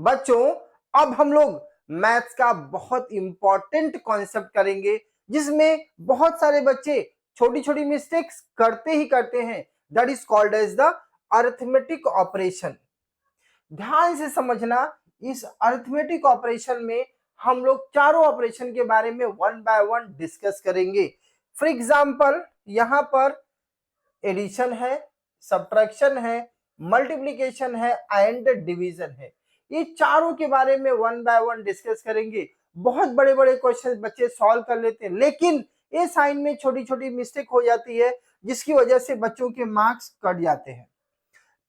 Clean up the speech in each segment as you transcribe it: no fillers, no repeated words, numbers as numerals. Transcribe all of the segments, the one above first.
बच्चों अब हम लोग मैथ्स का बहुत इंपॉर्टेंट कॉन्सेप्ट करेंगे जिसमें बहुत सारे बच्चे छोटी छोटी मिस्टेक्स करते ही करते हैं। That is called as the arithmetic operation. ध्यान से समझना, इस अरिथमेटिक ऑपरेशन में हम लोग चारों ऑपरेशन के बारे में वन बाय वन डिस्कस करेंगे। फॉर एग्जाम्पल यहाँ पर एडिशन है, सब्ट्रैक्शन है, मल्टीप्लिकेशन है एंड डिवीजन है। ये चारों के बारे में वन बाय वन डिस्कस करेंगे। बहुत बड़े बड़े क्वेश्चन बच्चे सॉल्व कर लेते हैं, लेकिन ये साइन में छोटी छोटी मिस्टेक हो जाती है जिसकी वजह से बच्चों के मार्क्स कट जाते हैं।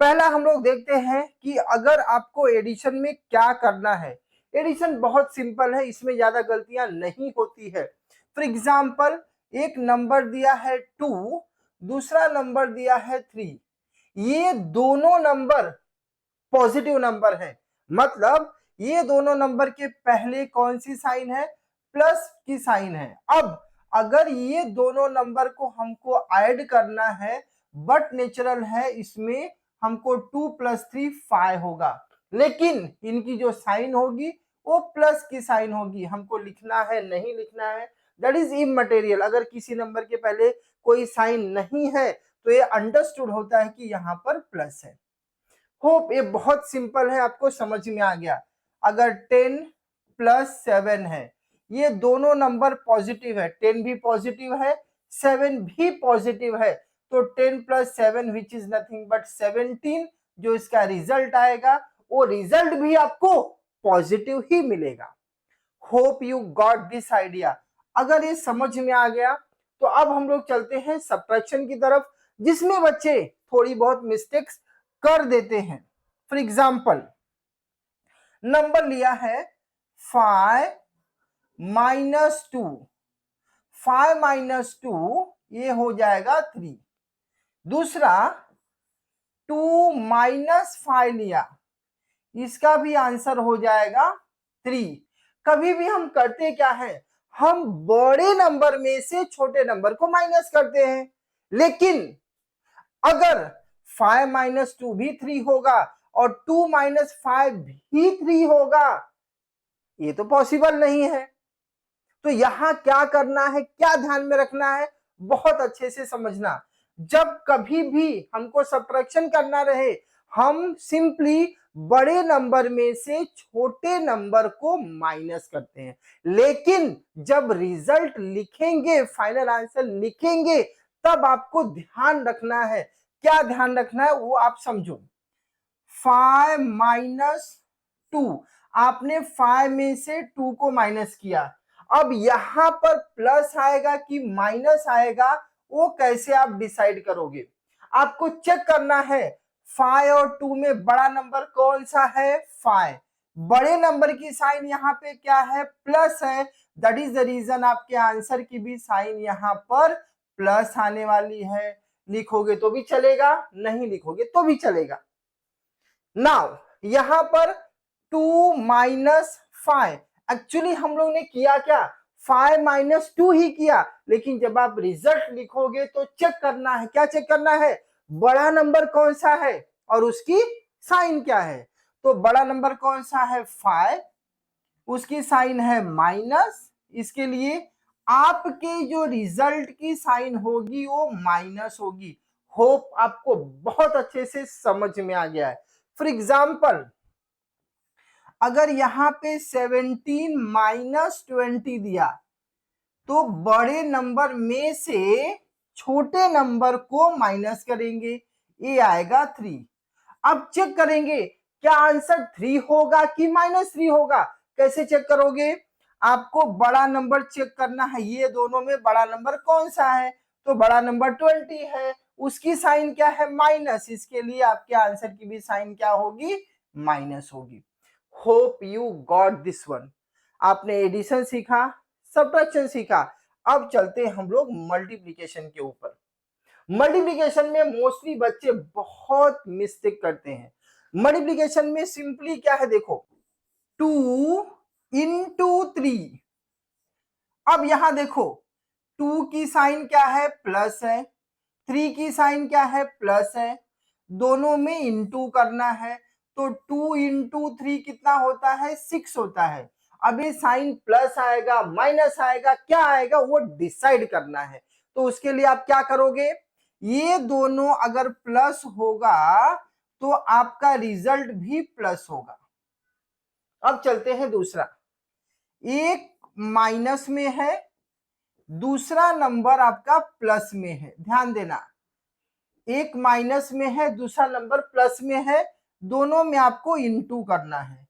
पहला हम लोग देखते हैं कि अगर आपको एडिशन में क्या करना है। एडिशन बहुत सिंपल है, इसमें ज्यादा गलतियां नहीं होती है। फॉर एग्जाम्पल एक नंबर दिया है 2, दूसरा नंबर दिया है 3। ये दोनों नंबर पॉजिटिव नंबर है, मतलब ये दोनों नंबर के पहले कौन सी साइन है, प्लस की साइन है। अब अगर ये दोनों नंबर को हमको ऐड करना है, बट नेचुरल है इसमें हमको 2 + 3 5 होगा, लेकिन इनकी जो साइन होगी वो प्लस की साइन होगी। हमको लिखना है नहीं लिखना है, दैट इज इमटेरियल। अगर किसी नंबर के पहले कोई साइन नहीं है तो ये अंडरस्टूड होता है कि यहाँ पर प्लस है। होप ये बहुत सिंपल है, आपको समझ में आ गया। अगर 10 + 7 है, ये दोनों नंबर पॉजिटिव है, 10 भी पॉजिटिव है, 7 भी पॉजिटिव है, तो 10 + 7 विच इज नथिंग बट 17, जो इसका रिजल्ट आएगा वो रिजल्ट भी आपको पॉजिटिव ही मिलेगा। Hope you got this idea. अगर ये समझ में आ गया तो अब हम लोग चलते हैं सब्ट्रैक्शन की तरफ, जिसमें बच्चे थोड़ी बहुत मिस्टेक्स कर देते हैं। फॉर एग्जाम्पल नंबर लिया है 5 - 2, 5 - 2 ये हो जाएगा 3। दूसरा 2 - 5 लिया, इसका भी आंसर हो जाएगा 3। कभी भी हम करते क्या है, हम बड़े नंबर में से छोटे नंबर को माइनस करते हैं, लेकिन अगर 5 - 2 भी 3 होगा और 2 - 5 भी 3 होगा, ये तो पॉसिबल नहीं है। तो यहां क्या करना है, क्या ध्यान में रखना है, बहुत अच्छे से समझना। जब कभी भी हमको सब्ट्रैक्शन करना रहे, हम सिंपली बड़े नंबर में से छोटे नंबर को माइनस करते हैं, लेकिन जब रिजल्ट लिखेंगे, फाइनल आंसर लिखेंगे, तब आपको ध्यान रखना है। क्या ध्यान रखना है वो आप समझो। 5 - 2, आपने 5 में से 2 को माइनस किया। अब यहां पर प्लस आएगा कि माइनस आएगा, वो कैसे आप डिसाइड करोगे। आपको चेक करना है 5 और 2 में बड़ा नंबर कौन सा है, 5। बड़े नंबर की साइन यहाँ पे क्या है, प्लस है। दैट इज द रीजन आपके आंसर की भी साइन यहाँ पर प्लस आने वाली है। लिखोगे तो भी चलेगा, नहीं लिखोगे तो भी चलेगा। नाउ यहां पर 2 - 5, एक्चुअली हम लोग ने किया क्या, 5 - 2 ही किया, लेकिन जब आप रिजल्ट लिखोगे तो चेक करना है, क्या चेक करना है, बड़ा नंबर कौन सा है और उसकी साइन क्या है। तो बड़ा नंबर कौन सा है 5, उसकी साइन है माइनस, इसके लिए आपके जो रिजल्ट की साइन होगी वो माइनस होगी। होप आपको बहुत अच्छे से समझ में आ गया है। फॉर एग्जाम्पल अगर यहाँ पे 17 - 20 दिया, तो बड़े नंबर में से छोटे नंबर को माइनस करेंगे, ये आएगा 3। अब चेक करेंगे क्या आंसर 3 होगा कि -3 होगा। कैसे चेक करोगे, आपको बड़ा नंबर चेक करना है, ये दोनों में बड़ा नंबर कौन सा है, तो बड़ा नंबर 20 है, उसकी साइन क्या है, माइनस, इसके लिए आपके आंसर की भी साइन क्या होगी, माइनस होगी। Hope you got this one. आपने एडिशन सीखा, सब्ट्रैक्शन सीखा, अब चलते हैं हम लोग मल्टीप्लिकेशन के ऊपर। मल्टीप्लिकेशन में मोस्टली बच्चे बहुत मिस्टेक करते हैं। मल्टीप्लिकेशन में सिंपली क्या है, देखो 2 × 3। अब यहां देखो 2 की साइन क्या है, प्लस है, 3 की साइन क्या है, प्लस है, दोनों में इनटू करना है, तो 2 इंटू 3 कितना होता है, 6 होता है। अब ये साइन प्लस आएगा माइनस आएगा क्या आएगा वो डिसाइड करना है। तो उसके लिए आप क्या करोगे, ये दोनों अगर प्लस होगा तो आपका रिजल्ट भी प्लस होगा। अब चलते हैं दूसरा, एक माइनस में है दूसरा नंबर आपका प्लस में है। ध्यान देना, एक माइनस में है दूसरा नंबर प्लस में है, दोनों में आपको इनटू करना है।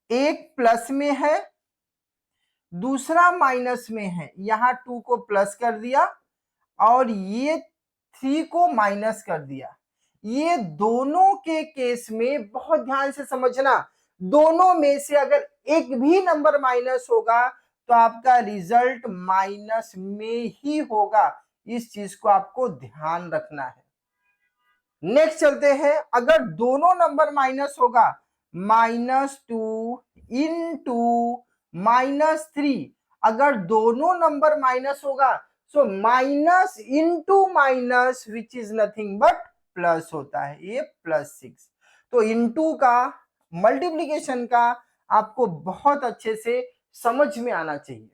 एक प्लस में है दूसरा माइनस में है, यहां 2 को प्लस कर दिया और ये 3 को माइनस कर दिया। ये दोनों के केस में बहुत ध्यान से समझना, दोनों में से अगर एक भी नंबर माइनस होगा तो आपका रिजल्ट माइनस में ही होगा। इस चीज को आपको ध्यान रखना है। नेक्स्ट चलते हैं, अगर दोनों नंबर माइनस होगा, -2 इंटू -3, अगर दोनों नंबर माइनस होगा so minus into minus which is nothing but plus होता है, ये +6। तो इंटू का मल्टीप्लीकेशन का आपको बहुत अच्छे से समझ में आना चाहिए।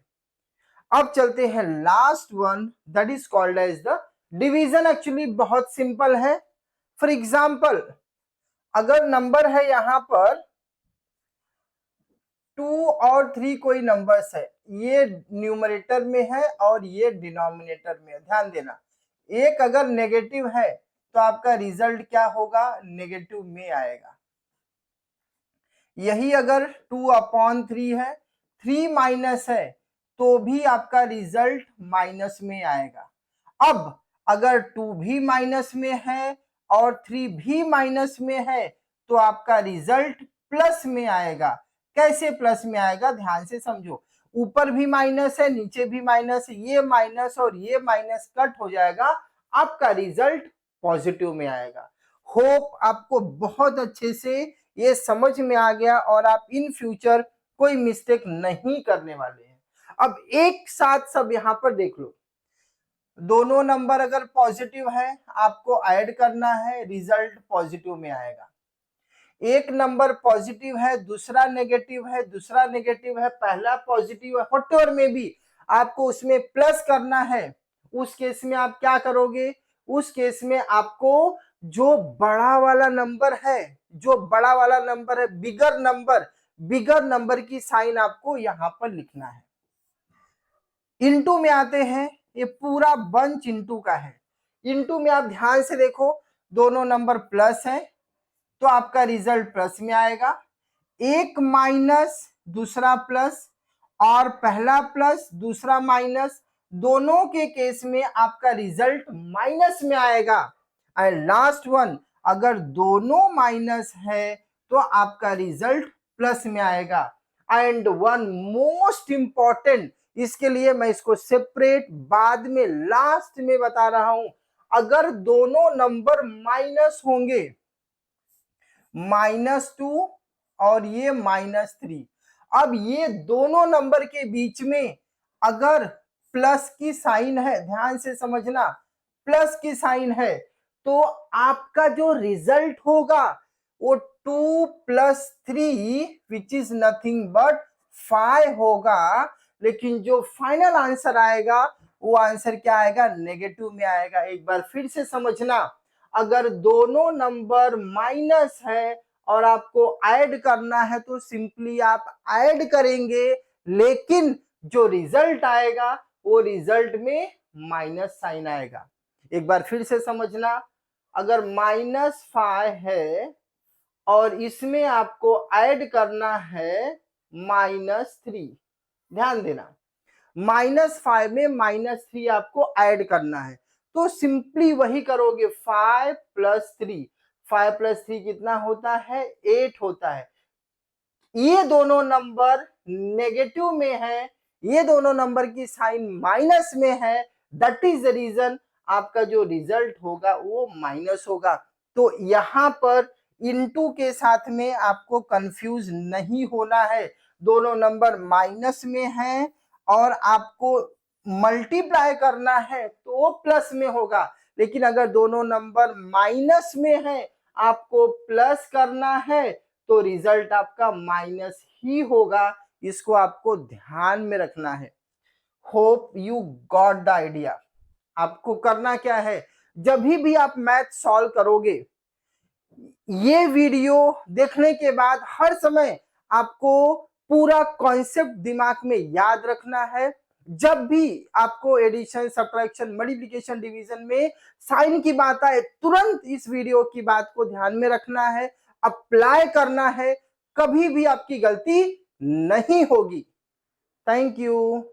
अब चलते हैं last one, that is called as the division. Actually बहुत सिंपल है। फॉर एग्जाम्पल, अगर नंबर है यहां पर 2 और 3 कोई नंबर्स है, ये न्यूमरेटर में है और ये डिनोमिनेटर में है। ध्यान देना, एक अगर नेगेटिव है तो आपका रिजल्ट क्या होगा, नेगेटिव में आएगा। यही अगर 2/3 है, 3 माइनस है तो भी आपका रिजल्ट माइनस में आएगा। अब अगर 2 भी माइनस में है और 3 भी माइनस में है तो आपका रिजल्ट प्लस में आएगा। कैसे प्लस में आएगा, ध्यान से समझो। ऊपर भी माइनस है नीचे भी माइनस है, ये माइनस और ये माइनस कट हो जाएगा, आपका रिजल्ट पॉजिटिव में आएगा। होप आपको बहुत अच्छे से ये समझ में आ गया और आप इन फ्यूचर कोई मिस्टेक नहीं करने वाले हैं। अब एक साथ सब यहां पर देख लो, दोनों नंबर अगर पॉजिटिव है आपको ऐड करना है, रिजल्ट पॉजिटिव में आएगा। एक नंबर पॉजिटिव है दूसरा नेगेटिव है, दूसरा नेगेटिव है पहला पॉजिटिव है, व्हाटएवर में भी आपको उसमें प्लस करना है। उस केस में आप क्या करोगे, उस केस में आपको जो बड़ा वाला नंबर है, जो बड़ा वाला नंबर है, बिगर नंबर की साइन आपको यहां पर लिखना है। इनटू में आते हैं, ये पूरा बंच इनटू का है। इनटू में आप ध्यान से देखो, दोनों नंबर प्लस है तो आपका रिजल्ट प्लस में आएगा। एक माइनस दूसरा प्लस और पहला प्लस दूसरा माइनस, दोनों के केस में आपका रिजल्ट माइनस में आएगा। एंड लास्ट वन, अगर दोनों माइनस है तो आपका रिजल्ट प्लस में आएगा। एंड वन मोस्ट इंपॉर्टेंट, इसके लिए मैं इसको सेपरेट बाद में लास्ट में बता रहा हूं, अगर दोनों नंबर माइनस होंगे, -2 और ये -3, अब ये दोनों नंबर के बीच में अगर प्लस की साइन है, ध्यान से समझना, प्लस की साइन है तो आपका जो रिजल्ट होगा वो 2 + 3 विच इज नथिंग बट 5 होगा। लेकिन जो फाइनल आंसर आएगा वो आंसर क्या आएगा, नेगेटिव में आएगा। एक बार फिर से समझना, अगर दोनों नंबर माइनस है और आपको ऐड करना है तो सिंपली आप ऐड करेंगे, लेकिन जो रिजल्ट आएगा वो रिजल्ट में माइनस साइन आएगा। एक बार फिर से समझना, अगर -5 है और इसमें आपको ऐड करना है -3, ध्यान देना, -5 में -3 आपको ऐड करना है तो सिंपली वही करोगे, 5 + 3, 5 + 3 कितना होता है, 8 होता है। ये दोनों नंबर नेगेटिव में है, ये दोनों नंबर की साइन माइनस में है, दैट इज द रीजन आपका जो रिजल्ट होगा वो माइनस होगा। तो यहां पर इनटू के साथ में आपको कंफ्यूज नहीं होना है, दोनों नंबर माइनस में है और आपको मल्टीप्लाई करना है तो प्लस में होगा। लेकिन अगर दोनों नंबर माइनस में है, आपको प्लस करना है तो रिजल्ट आपका माइनस ही होगा। इसको आपको ध्यान में रखना है। Hope you got the idea. आपको करना क्या है, जब भी आप मैथ सॉल्व करोगे, ये वीडियो देखने के बाद हर समय आपको पूरा कॉन्सेप्ट दिमाग में याद रखना है। जब भी आपको एडिशन, सब्ट्रैक्शन, मल्टीप्लिकेशन, डिवीजन में साइन की बात आए, तुरंत इस वीडियो की बात को ध्यान में रखना है, अप्लाई करना है, कभी भी आपकी गलती नहीं होगी। Thank you.